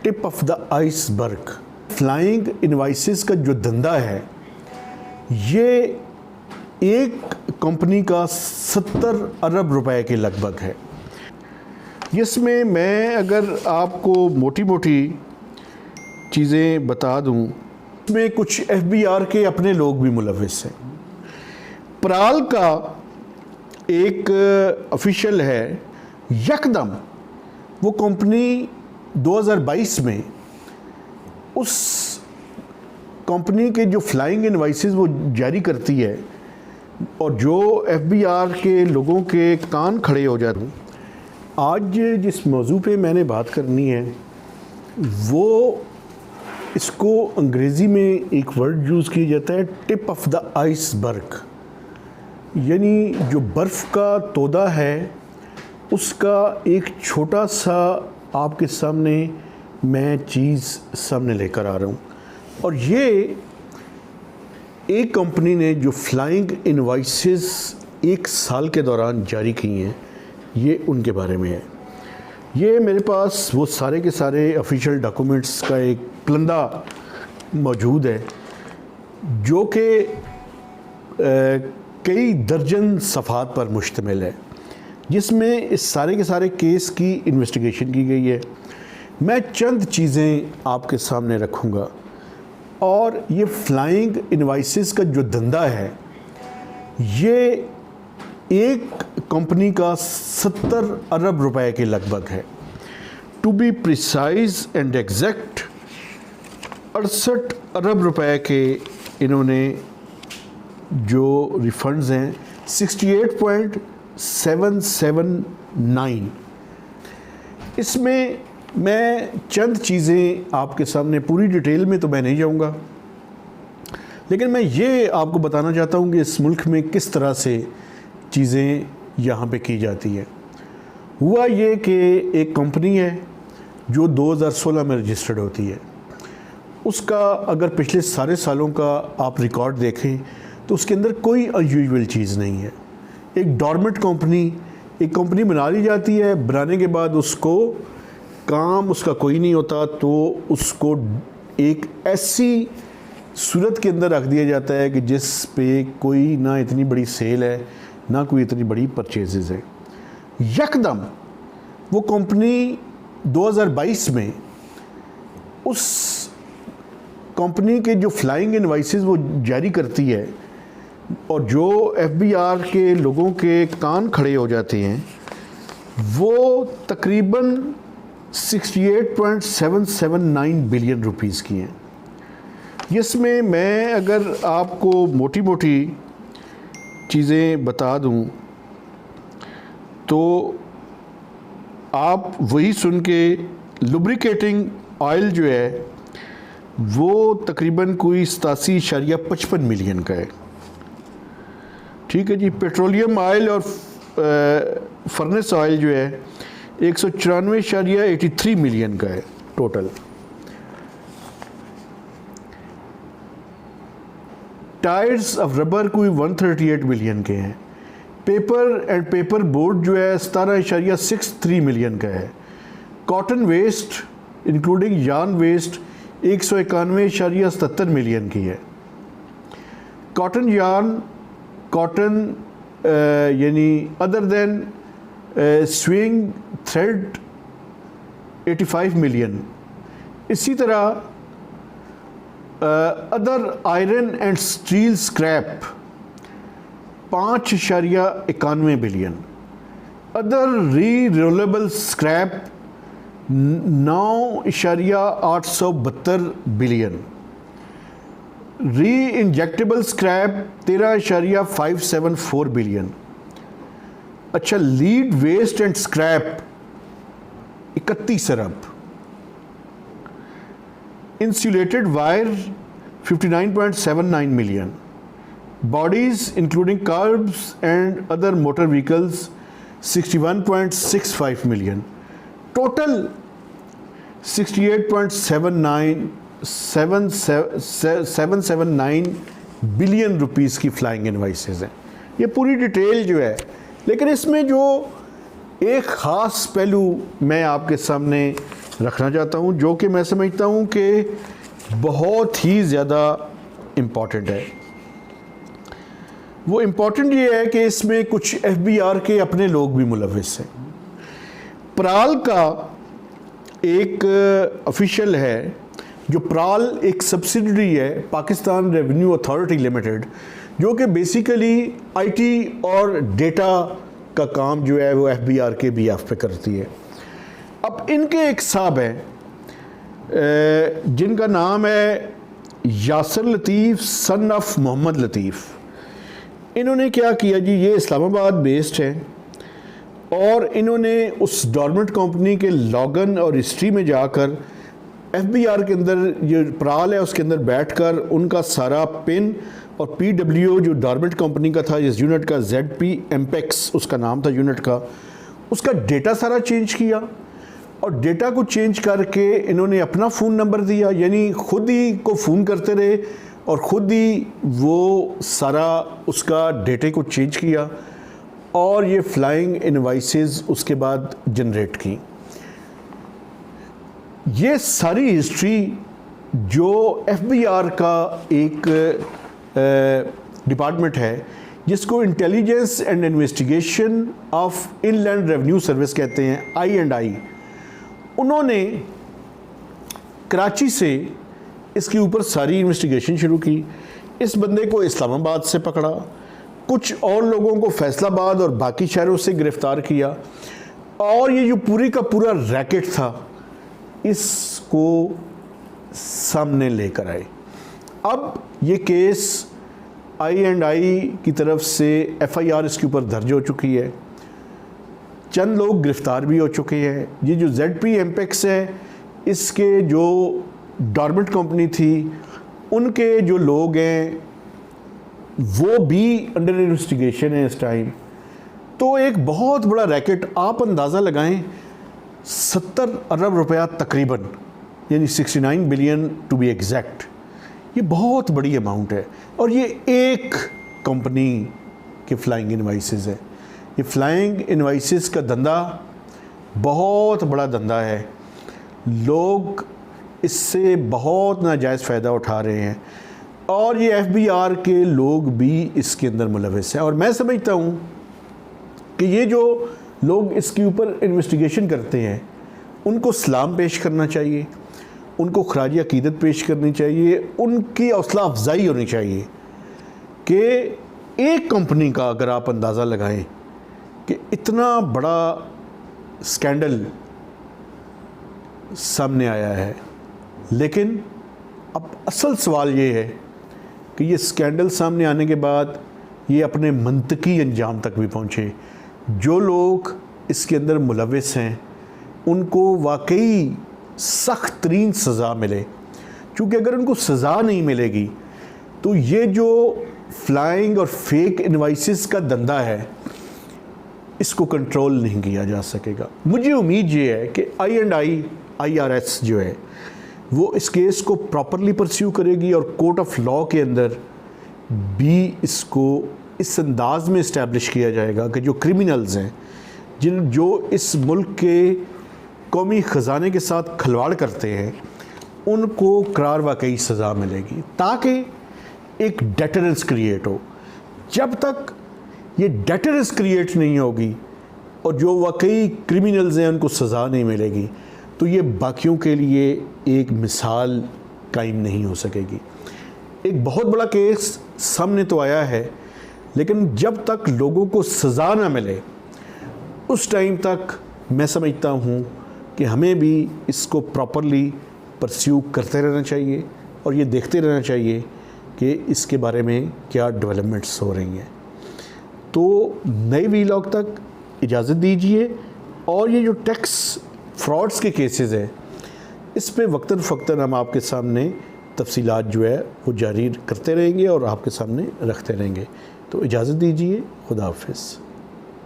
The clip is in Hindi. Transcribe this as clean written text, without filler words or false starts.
Tip of the iceberg. Flying invoices का जो धंधा है ये एक कंपनी का 70 अरब रुपए के लगभग है। इसमें मैं अगर आपको मोटी मोटी चीज़ें बता दूं, इसमें कुछ FBI के अपने लोग भी मुलविस हैं। प्राल का एक ऑफिशियल है, यकदम वो कंपनी 2022 में उस कंपनी के जो फ्लाइंग इनवाइसेस वो जारी करती है और जो FBI के लोगों के कान खड़े हो जाते हैं। आज जिस मौजू पे मैंने बात करनी है वो इसको अंग्रेज़ी में एक वर्ड यूज़ किया जाता है, टिप ऑफ द आइसबर्ग, यानी जो बर्फ़ का तोदा है उसका एक छोटा सा आपके सामने मैं चीज़ सामने लेकर आ रहा हूँ। और ये एक कंपनी ने जो फ्लाइंग इनवाइसेस एक साल के दौरान जारी की हैं, ये उनके बारे में है। ये मेरे पास वो सारे के सारे ऑफिशियल डॉक्यूमेंट्स का एक प्लंदा मौजूद है जो कि कई दर्जन सफ़ात पर मुश्तमिल है, जिसमें इस सारे के सारे केस की इन्वेस्टिगेशन की गई है। मैं चंद चीज़ें आपके सामने रखूँगा और ये फ्लाइंग इनवाइसेस का जो धंधा है ये एक कंपनी का 70 अरब रुपए के लगभग है। To be precise and exact 68 अरब रुपए के इन्होंने जो रिफंड्स हैं 68.779। इसमें मैं चंद चीज़ें आपके सामने, पूरी डिटेल में तो मैं नहीं जाऊंगा, लेकिन मैं ये आपको बताना चाहता हूँ कि इस मुल्क में किस तरह से चीज़ें यहाँ पे की जाती है। हुआ ये कि एक कंपनी है जो 2016 में रजिस्टर्ड होती है। उसका अगर पिछले सारे सालों का आप रिकॉर्ड देखें तो उसके अंदर कोई अनयूजुअल चीज़ नहीं है। एक डॉर्मेंट कंपनी, एक कंपनी बना ली जाती है, बनाने के बाद उसको काम उसका कोई नहीं होता तो उसको एक ऐसी सूरत के अंदर रख दिया जाता है कि जिस पे कोई ना इतनी बड़ी सेल है ना कोई इतनी बड़ी परचेजेस है। यकदम वो कंपनी 2022 में उस कंपनी के जो फ्लाइंग इनवाइसेस वो जारी करती है और जो FBI के लोगों के कान खड़े हो जाते हैं, वो तकरीबन 68.779 बिलियन रुपीस की हैं। इसमें मैं अगर आपको मोटी मोटी चीज़ें बता दूं तो आप वही सुन के, लुब्रिकेटिंग ऑयल जो है वो तकरीबन कोई 87.55 मिलियन का है। ठीक है जी। पेट्रोलियम ऑयल और फर्नेस ऑयल जो है 194.83 मिलियन का है टोटल। टायर्स ऑफ रबर कोई 138 मिलियन के हैं। पेपर एंड पेपर बोर्ड जो है 17.63 मिलियन का है। Cotton waste including yarn waste 191.77 million की है। कॉटन यार्न, कॉटन यानी other than sewing thread 85 million. इसी तरह other iron and steel scrap 5.91 billion. Other re-rollable scrap 9.872 billion. Re injectable scrap 13.574 billion. अच्छा, लीड वेस्ट एंड स्क्रैप 31 अरब। Insulated wire 59.79 million. Bodies including cars and other motor vehicles 61.65 million. Total 68.779 billion rupees की फ्लाइंग इनवाइसेस हैं। ये पूरी डिटेल जो है, लेकिन इसमें जो एक ख़ास पहलू मैं आपके सामने रखना चाहता हूँ, जो कि मैं समझता हूँ कि बहुत ही ज़्यादा इम्पॉर्टेंट है। वो इम्पॉर्टेंट ये है कि इसमें कुछ FBI के अपने लोग भी मुलविस हैं। प्राल का एक ऑफिशियल है, जो प्राल एक सब्सिडरी है पाकिस्तान रेवेन्यू अथॉरिटी लिमिटेड, जो कि बेसिकली IT और डेटा का काम जो है वो FBI के बिहाफ पे करती है। अब इनके एक साहब हैं जिनका नाम है यासर लतीफ़ सन ऑफ मोहम्मद लतीफ़। इन्होंने क्या किया जी, ये इस्लामाबाद बेस्ड हैं और इन्होंने उस डॉर्मेंट कंपनी के लॉगन और हिस्ट्री में जाकर FBI के अंदर जो प्राल है उसके अंदर बैठकर उनका सारा पिन और PWO जो डॉर्मेंट कंपनी का था, इस यूनिट का ZP MPEX उसका नाम था यूनिट का, उसका डेटा सारा चेंज किया और डेटा को चेंज करके इन्होंने अपना फ़ोन नंबर दिया, यानी खुद ही को फ़ोन करते रहे और ख़ुद ही वो सारा उसका डेटे को चेंज किया और ये फ्लाइंग इनवाइसेस उसके बाद जनरेट की। ये सारी हिस्ट्री जो FBI का एक डिपार्टमेंट है जिसको intelligence and investigation of inland revenue service कहते हैं, I&I, उन्होंने कराची से इसके ऊपर सारी इन्वेस्टिगेशन शुरू की। इस बंदे को इस्लामाबाद से पकड़ा, कुछ और लोगों को फैसलाबाद और बाकी शहरों से गिरफ़्तार किया और ये जो पूरी का पूरा रैकेट था इसको सामने लेकर आए। अब ये केस I&I की तरफ से FIR इसके ऊपर दर्ज हो चुकी है, चंद लोग गिरफ़्तार भी हो चुके हैं। ये जो ZP MPEX है इसके जो डॉर्मेंट कंपनी थी उनके जो लोग हैं वो भी अंडर इन्वेस्टिगेशन है इस टाइम। तो एक बहुत बड़ा रैकेट, आप अंदाज़ा लगाएं 70 अरब रुपया तकरीबन, यानी 69 बिलियन टू बी एग्जैक्ट, ये बहुत बड़ी अमाउंट है और ये एक कंपनी के फ्लाइंग इनवाइसेस है। ये फ्लाइंग इनवाइसेस का धंधा बहुत बड़ा धंधा है, लोग इससे बहुत नाजायज़ फ़ायदा उठा रहे हैं और ये FBR के लोग भी इसके अंदर मुलविस हैं। और मैं समझता हूँ कि ये जो लोग इसके ऊपर इन्वेस्टिगेशन करते हैं उनको सलाम पेश करना चाहिए, उनको खराज अकीदत पेश करनी चाहिए, उनकी हौसला अफजाई होनी चाहिए कि एक कंपनी का अगर आप अंदाज़ा लगाएं कि इतना बड़ा स्कैंडल सामने आया है, लेकिन अब असल सवाल ये है कि ये स्कैंडल सामने आने के बाद ये अपने मंतकी अंजाम तक भी पहुँचे। जो लोग इसके अंदर मुलविस हैं उनको वाकई सख्त तरीन सज़ा मिले, क्योंकि अगर उनको सज़ा नहीं मिलेगी तो ये जो फ्लाइंग और फेक इनवाइसेस का धंधा है इसको कंट्रोल नहीं किया जा सकेगा। मुझे उम्मीद ये है कि I&I IRS जो है वो इस केस को प्रॉपरली परस्यू करेगी और कोर्ट ऑफ लॉ के अंदर भी इसको इस अंदाज में इस्टेब्लिश किया जाएगा कि जो क्रिमिनल्स हैं जो इस मुल्क के कौमी ख़जाने के साथ खिलवाड़ करते हैं उनको करार वाकई सज़ा मिलेगी, ताकि एक डेटरेंस क्रिएट हो। जब तक ये डेटरेंस क्रिएट नहीं होगी और जो वाकई क्रिमिनल्स हैं उनको सज़ा नहीं मिलेगी तो ये बाकियों के लिए एक मिसाल कायम नहीं हो सकेगी। एक बहुत बड़ा केस सामने तो आया है, लेकिन जब तक लोगों को सज़ा ना मिले उस टाइम तक मैं समझता हूँ कि हमें भी इसको प्रॉपरली परस्यू करते रहना चाहिए और ये देखते रहना चाहिए कि इसके बारे में क्या डेवलपमेंट्स हो रही हैं। तो नए वीलॉग तक इजाज़त दीजिए और ये जो टैक्स फ्रॉड्स के केसेस हैं इस पे वक्तन फ़क्तन हम आपके सामने तफसीलात जो है वो जारी करते रहेंगे और आपके सामने रखते रहेंगे। तो इजाज़त दीजिए, खुदा हाफ़िज़।